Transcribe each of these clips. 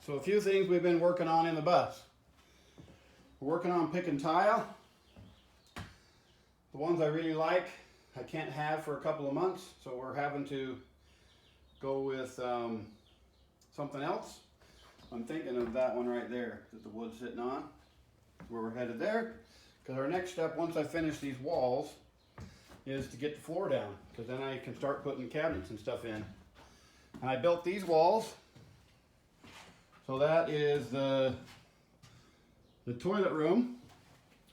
So a few things we've been working on in the bus. We're working on picking tile. The ones I really like, I can't have for a couple of months, so we're having to go with something else. I'm thinking of that one right there that the wood's sitting on, where we're headed there. Because our next step, once I finish these walls, is to get the floor down, because then I can start putting cabinets and stuff in. And I built these walls. So that is the toilet room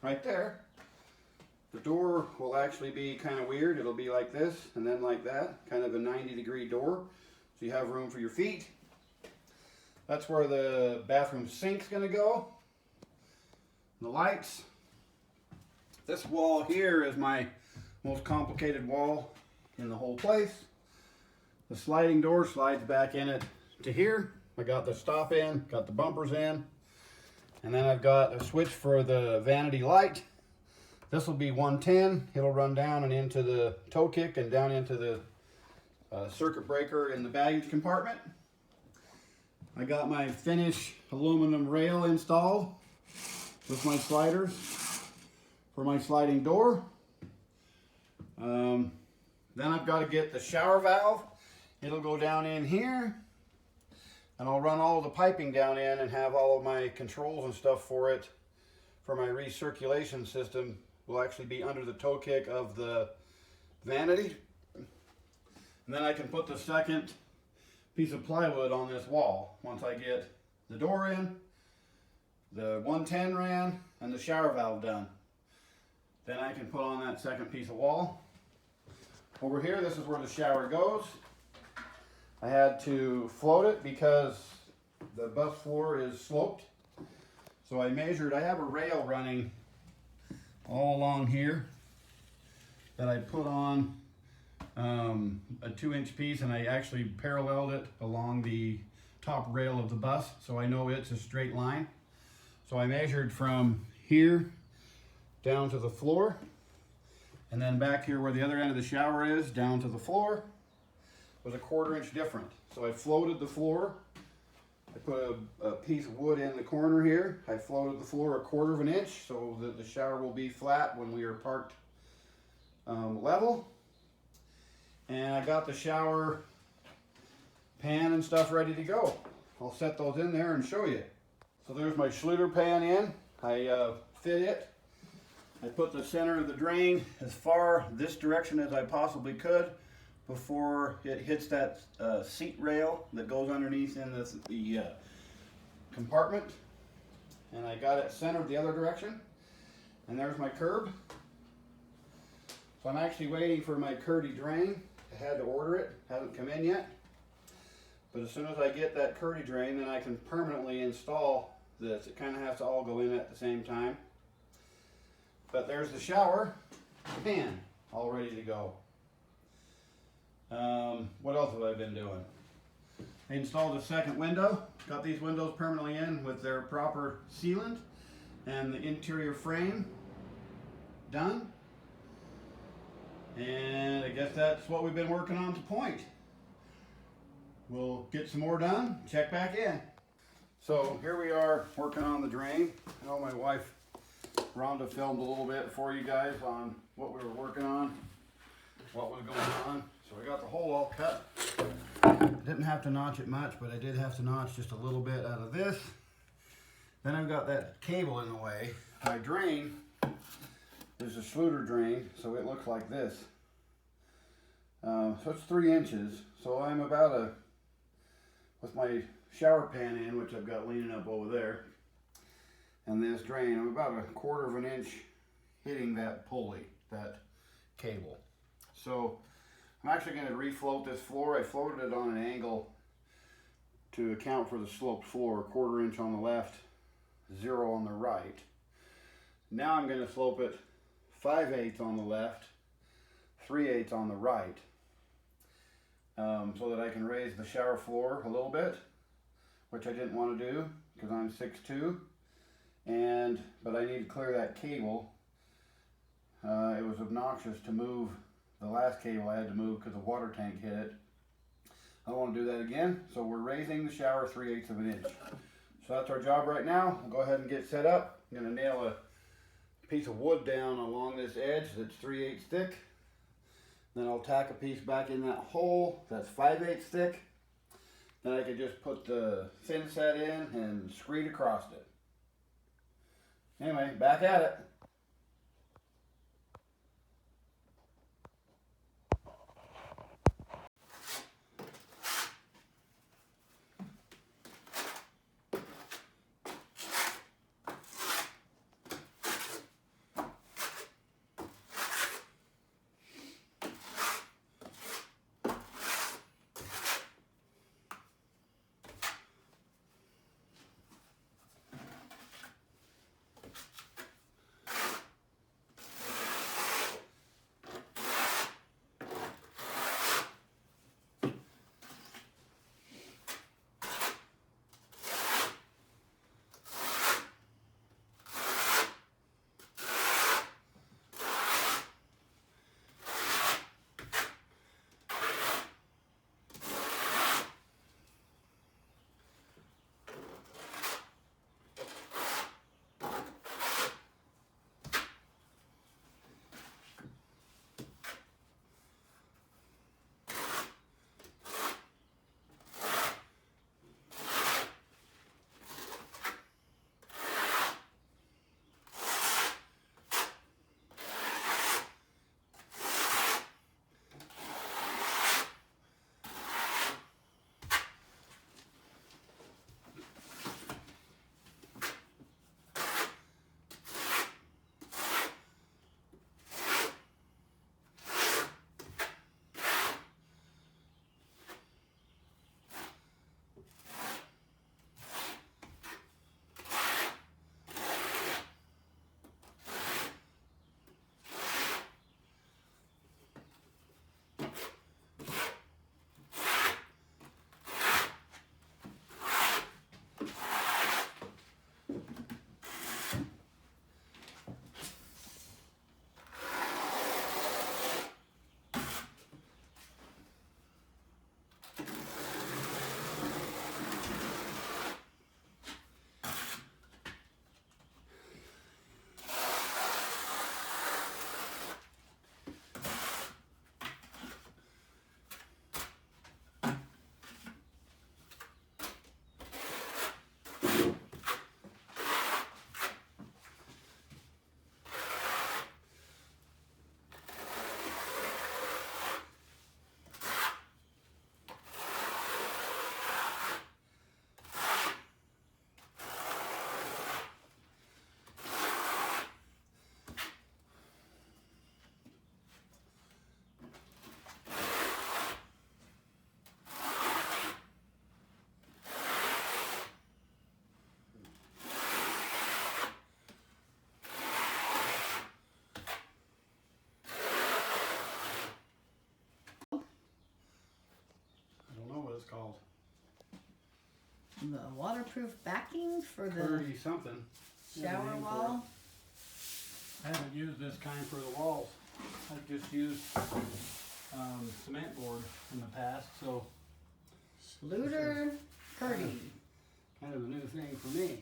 right there. The door will actually be kind of weird. It'll be like this and then like that, kind of a 90-degree door. So you have room for your feet. That's where the bathroom sink's gonna go. The lights. This wall here is my most complicated wall in the whole place. The sliding door slides back in it to here. I got the stop in, got the bumpers in, and then I've got a switch for the vanity light. This will be 110. It'll run down and into the toe kick and down into the circuit breaker in the baggage compartment. I got my finished aluminum rail installed with my sliders for my sliding door. Then I've got to get the shower valve. It'll go down in here, and I'll run all the piping down in and have all of my controls and stuff for it. For my recirculation system will actually be under the toe kick of the vanity. And then I can put the second piece of plywood on this wall once I get the door in, the 110 ran, and the shower valve done. Then I can put on that second piece of wall. Over here, this is where the shower goes. I had to float it because the bus floor is sloped. So I measured, I have a rail running all along here that I put on a 2-inch piece, and I actually paralleled it along the top rail of the bus so I know it's a straight line. So I measured from here down to the floor, and then back here where the other end of the shower is down to the floor was a 1/4 inch different. So I floated the floor. I put a piece of wood in the corner here. I floated the floor 1/4 inch so that the shower will be flat when we are parked level. And I got the shower pan and stuff ready to go. I'll set those in there and show you. So there's my Schluter pan in. I fit it. I put the center of the drain as far this direction as I possibly could before it hits that seat rail that goes underneath in the compartment. And I got it centered the other direction. And there's my curb. So I'm actually waiting for my Curdy drain. I had to order it, hasn't come in yet. But as soon as I get that Curdy drain, then I can permanently install this. It kind of has to all go in at the same time. But there's the shower pan all ready to go. What else have I been doing? I installed a second window. Got these windows permanently in with their proper sealant and the interior frame done. And I guess that's what we've been working on to point. We'll get some more done, check back in. So here we are working on the drain. I know my wife Rhonda filmed a little bit for you guys on what we were working on, what was going on. So we got the hole all cut. I didn't have to notch it much, but I did have to notch just a little bit out of this. Then I've got that cable in the way. My drain is a Schluter drain, so it looks like this. So it's 3 inches. So I'm about with my shower pan in, which I've got leaning up over there, and this drain, I'm about 1/4 inch hitting that pulley, that cable. So I'm actually going to refloat this floor. I floated it on an angle to account for the sloped floor, 1/4 inch on the left, 0 on the right. Now I'm going to slope it 5/8 on the left, 3/8 on the right, so that I can raise the shower floor a little bit, which I didn't want to do because I'm 6'2", but I need to clear that cable. It was obnoxious to move the last cable I had to move because the water tank hit it. I don't want to do that again. So we're raising the shower 3/8 of an inch. So that's our job right now. I'll go ahead and get set up. I'm going to nail a piece of wood down along this edge that's 3/8 thick. Then I'll tack a piece back in that hole that's 5/8 thick. Then I can just put the thin set in and screed across it. Anyway, back at it. It's called the waterproof backing for the 30 something shower wall. I haven't used this kind for the walls. I've just used cement board in the past, so Schluter Purdy. Kind of a new thing for me.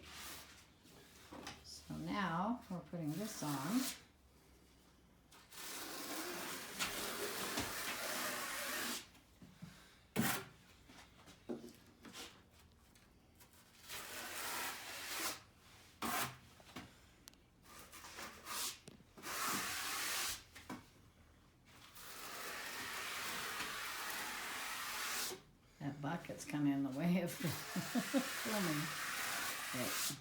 So now we're putting this on. That bucket's kind of in the way of filming it.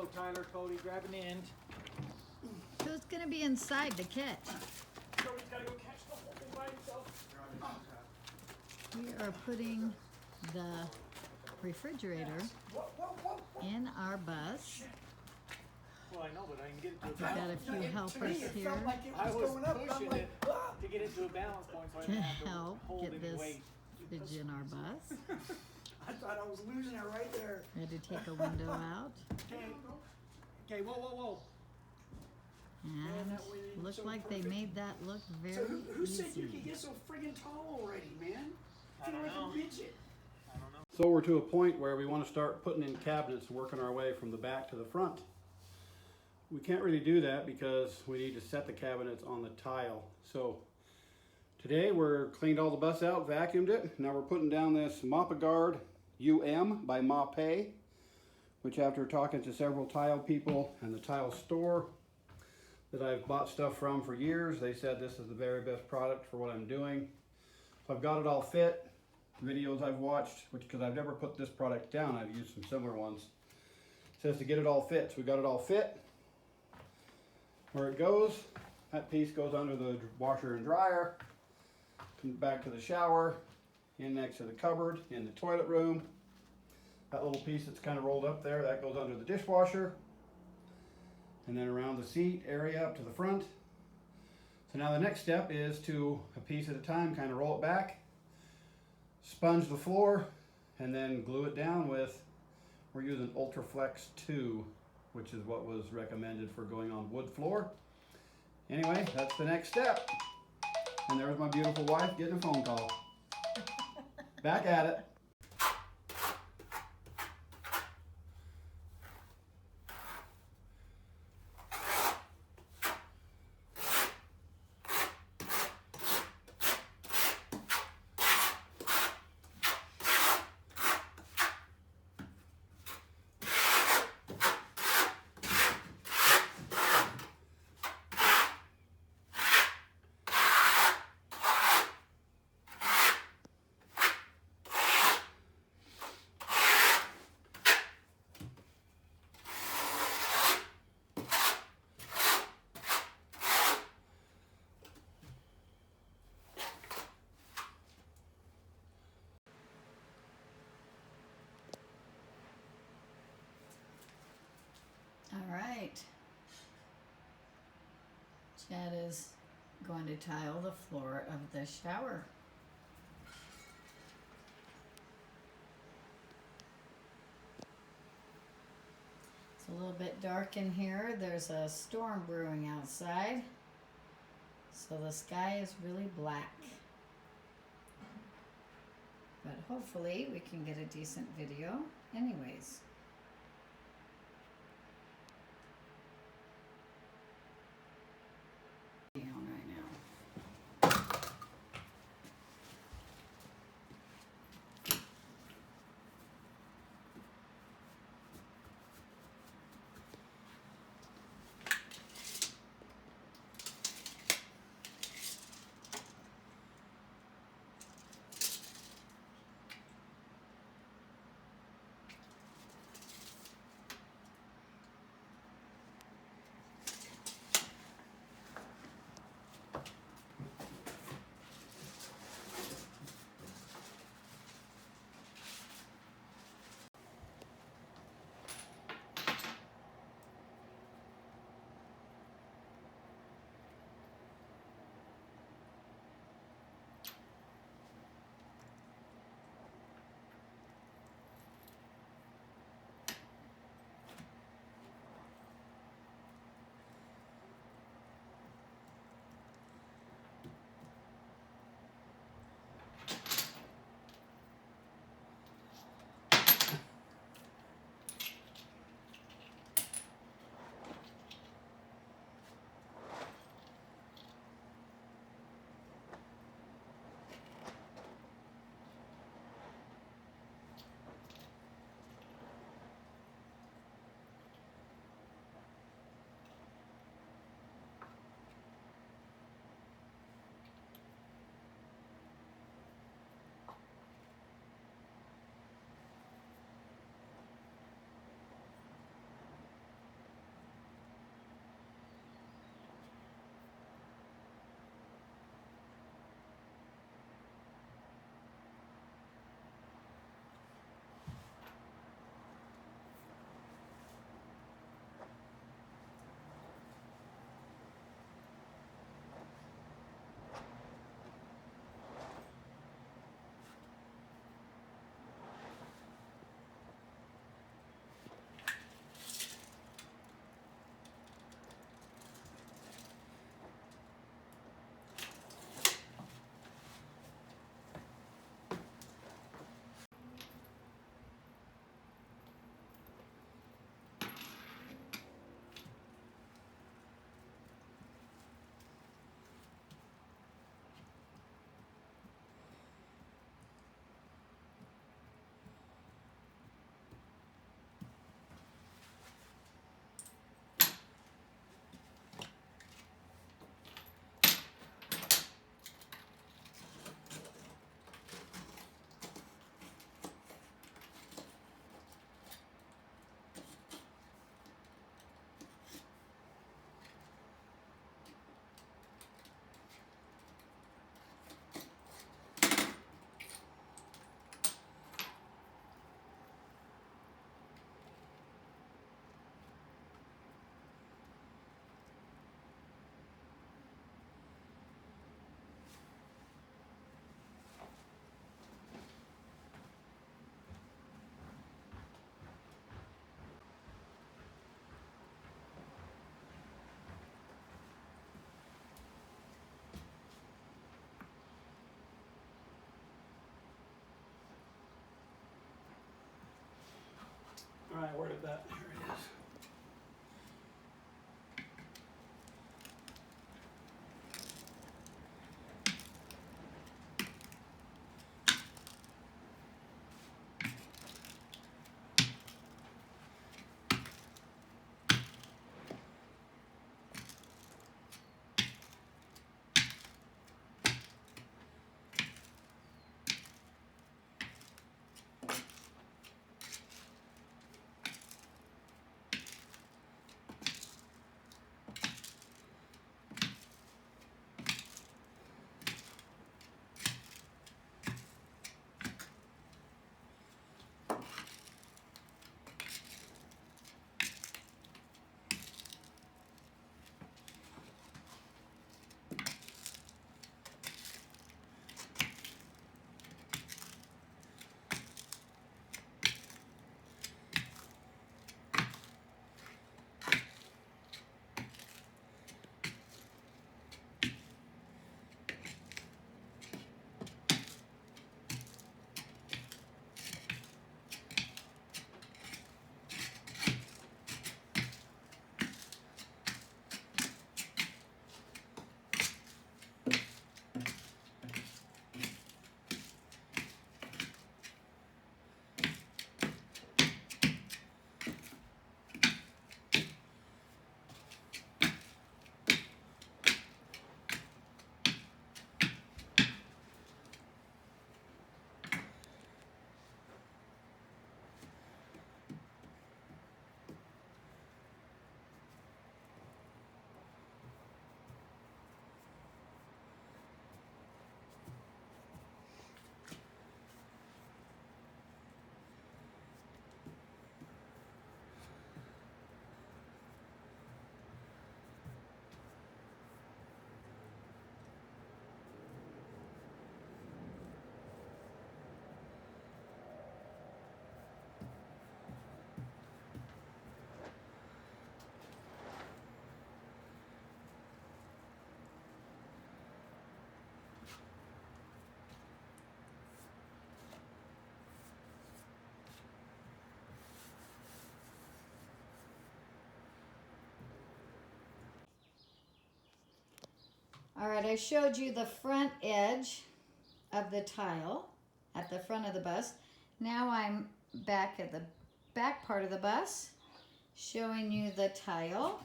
go, Tyler, Cody, grab an end. Who's gonna be inside to catch? Cody's gotta go catch the whole thing by himself. We are putting the refrigerator in our bus. Well, I know, but I can get it to a We've got balance. a few helpers here I was pushing it to get it to a balance point so I to didn't have to help hold get any this weight. fridge in our bus. I thought I was losing it right there. We had to take a window out. Okay, whoa. And looked like they made that look very So who said you could easy. get so friggin' tall already, man? I don't You're like know. a midget. I don't know. So we're to a point where we want to start putting in cabinets and working our way from the back to the front. We can't really do that because we need to set the cabinets on the tile. So today we're cleaned all the bus out, vacuumed it. Now we're putting down this Mopagard UM by Mopay, which after talking to several tile people and the tile store that I've bought stuff from for years, they said this is the very best product for what I'm doing. So I've got it all fit. Videos I've watched, which because I've never put this product down, I've used some similar ones. It says to get it all fit, so we got it all fit. Where it goes, that piece goes under the washer and dryer, comes back to the shower, in next to the cupboard, in the toilet room. That little piece that's kind of rolled up there, that goes under the dishwasher. And then around the seat area up to the front. So now the next step is to, a piece at a time, kind of roll it back, sponge the floor, and then glue it down with, we're using Ultraflex 2, which is what was recommended for going on wood floor. Anyway, that's the next step. And there's my beautiful wife getting a phone call. Back at it. All right. Chad is going to tile the floor of the shower. It's a little bit dark in here. There's a storm brewing outside. So the sky is really black. But hopefully we can get a decent video anyways. On right now. All right, I showed you the front edge of the tile at the front of the bus. Now I'm back at the back part of the bus, showing you the tile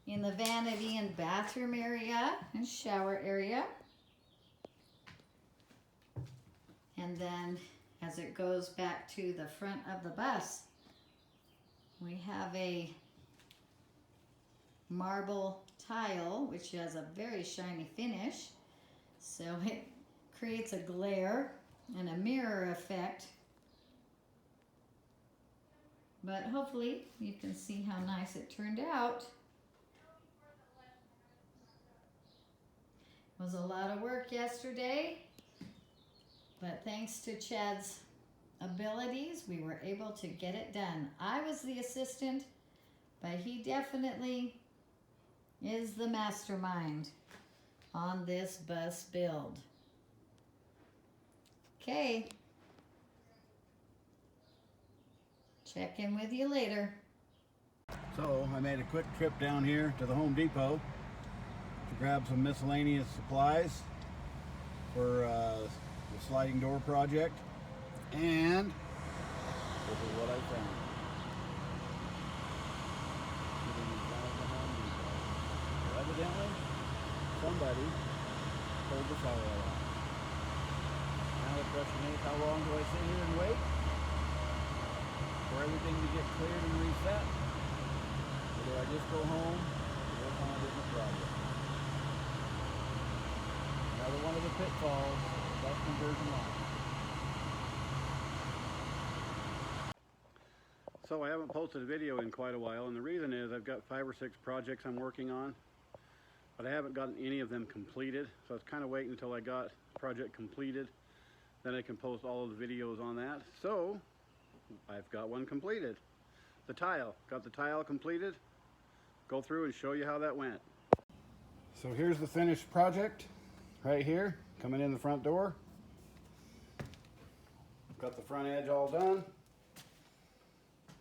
in the vanity and bathroom area and shower area. And then as it goes back to the front of the bus, we have a marble tile which has a very shiny finish, so it creates a glare and a mirror effect, but hopefully you can see how nice it turned out. It was a lot of work yesterday, but thanks to Chad's abilities we were able to get it done. I was the assistant, but he definitely is the mastermind on this bus build. Okay. Check in with you later. So I made a quick trip down here to the Home Depot to grab some miscellaneous supplies for the sliding door project, and this is what I found. Evidently, somebody pulled the fire alarm. Now the question is, how long do I sit here and wait for everything to get cleared and reset? Or do I just go home and work on a different project? Another one of the pitfalls of the bus conversion line. So I haven't posted a video in quite a while, and the reason is I've got 5 or 6 projects I'm working on, but I haven't gotten any of them completed. So I was kind of waiting until I got the project completed, then I can post all of the videos on that. So I've got one completed. The tile. Got the tile completed. Go through and show you how that went. So here's the finished project right here, coming in the front door. Got the front edge all done.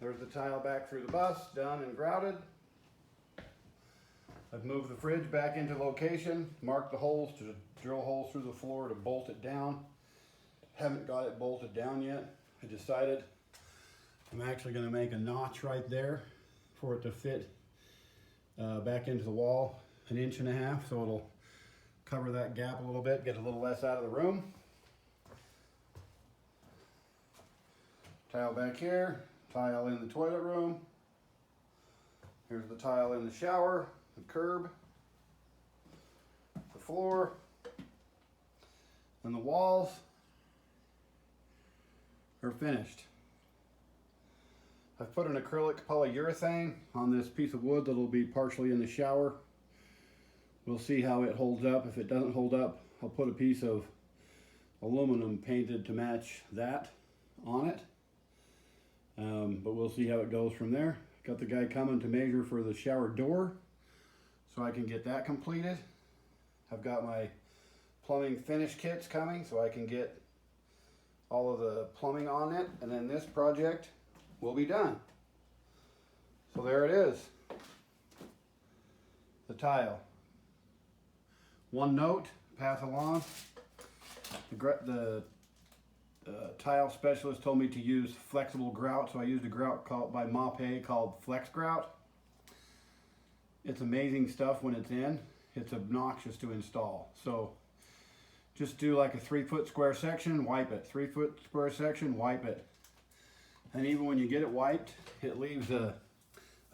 There's the tile back through the bus, done and grouted. I've moved the fridge back into location, marked the holes to drill holes through the floor to bolt it down. Haven't got it bolted down yet. I decided I'm actually going to make a notch right there for it to fit back into the wall, 1.5 inches, so it'll cover that gap a little bit, get a little less out of the room. Tile back here, tile in the toilet room. Here's the tile in the shower, the curb, the floor, and the walls are finished. I've put an acrylic polyurethane on this piece of wood that'll be partially in the shower. We'll see how it holds up. If it doesn't hold up, I'll put a piece of aluminum painted to match that on it. But we'll see how it goes from there. Got the guy coming to measure for the shower door so I can get that completed. I've got my plumbing finish kits coming so I can get all of the plumbing on it, and then this project will be done. So there it is, the tile. One note, pass along, the tile specialist told me to use flexible grout, so I used a grout called by Mopé called Flex Grout. It's amazing stuff when it's in. It's obnoxious to install. So just do like a 3-foot square section, wipe it. 3-foot square section, wipe it. And even when you get it wiped, it leaves a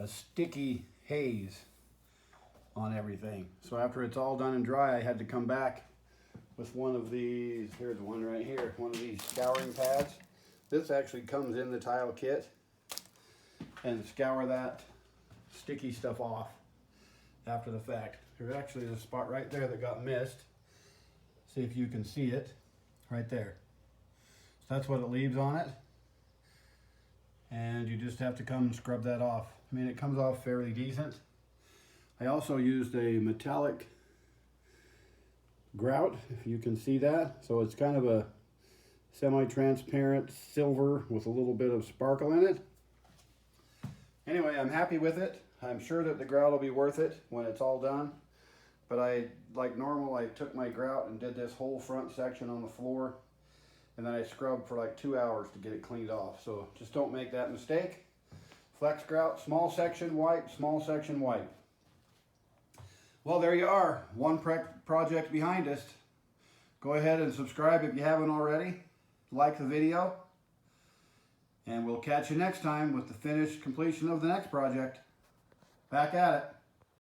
sticky haze on everything. So after it's all done and dry, I had to come back with one of these. Here's one right here, one of these scouring pads. This actually comes in the tile kit, and scour that sticky stuff off after the fact. There's actually a spot right there that got missed. See if you can see it right there. So that's what it leaves on it, and you just have to come and scrub that off. I mean, it comes off fairly decent. I also used a metallic grout, if you can see that. So it's kind of a semi-transparent silver with a little bit of sparkle in it. Anyway, I'm happy with it. I'm sure that the grout will be worth it when it's all done. but I, like normal, I took my grout and did this whole front section on the floor, and then I scrubbed for like 2 hours to get it cleaned off. So just don't make that mistake. Flex grout, small section wipe, small section wipe. Well, there you are, one project behind us. Go ahead and subscribe if you haven't already. Like the video. And we'll catch you next time with the finished completion of the next project. Back at it.